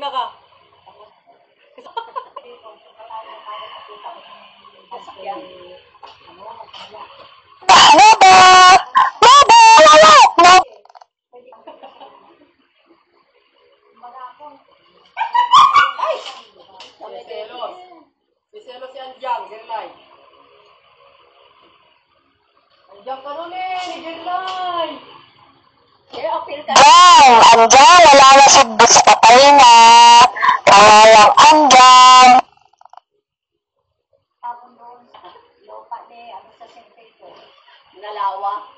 Magna ka. Selos si Anjang, Gerlay. Anjang ka nun ni Gerlay. Anjang, wala na si Bus patay na. Walang Anjang. Tapon doon sa lupa ni sa sentito. Nalawa.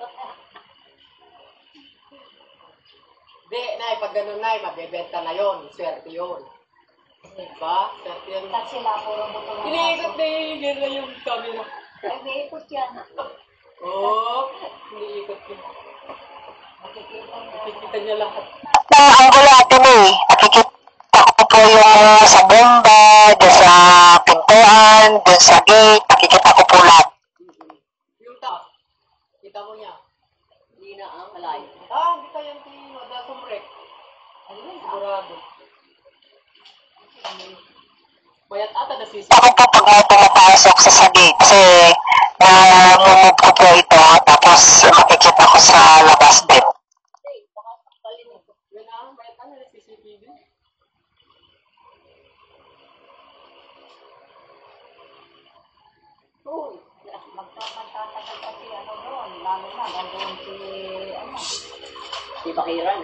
Di, Nay, pag ganun, Nay, mabebenta na yun. Swerte yun. Diba? Swerte yun. Kasi sila, puro buto na Iniikot na yung Gerlay yung camera. Ay, may ikot yan. Oo, iniikot yun. Nakikita niya lahat. Ang gulo natin nakikita ko po yung sa bomba, doon sa pintuan, doon sa gate, nakikita ko po lahat. Yung ta, kita mo niya. Hindi na ang malayo. Hindi ka yan si Mada Sumrek. Sigurado. Mayat ata na sisi. Ako po pag pumapasok sa gate kasi namumove ko po ito tapos makikita ko sa labas din. Yan ang mayat ata na CCTV. Uy, magtatagal kasi ano doon. Lalo na, ganoon si, si Bakiran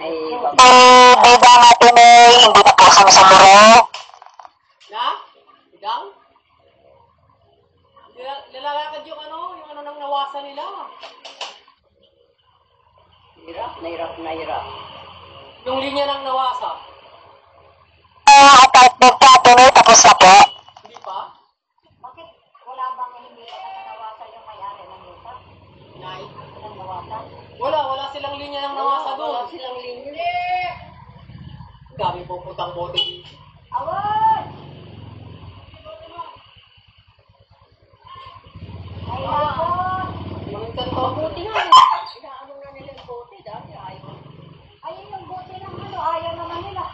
Bida natin hindi na po kami sa muro. Na? Idang? Nilalakad yung ano nang nawasa nila. Nahirap. Yung linya nang nawasa. Apartment natin tapos na po. Hindi pa? Bakit wala bang hindi pa nawasan yung may-ari ng lupa? Nay? Walang nawasan? Wala silang linya nang nawasa doon. Wala silang linya. Dami po putang bote. Awad! Ay, lakot! Mangintan ko. Buti nga. Inaano na nila yung bote. Dami ayaw. Ayun yung bote ng ayaw naman nila.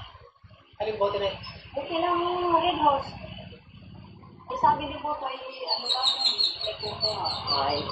Aling bote na yun? Buti ng Red House. Sabi ni Boto ay ano lang, ay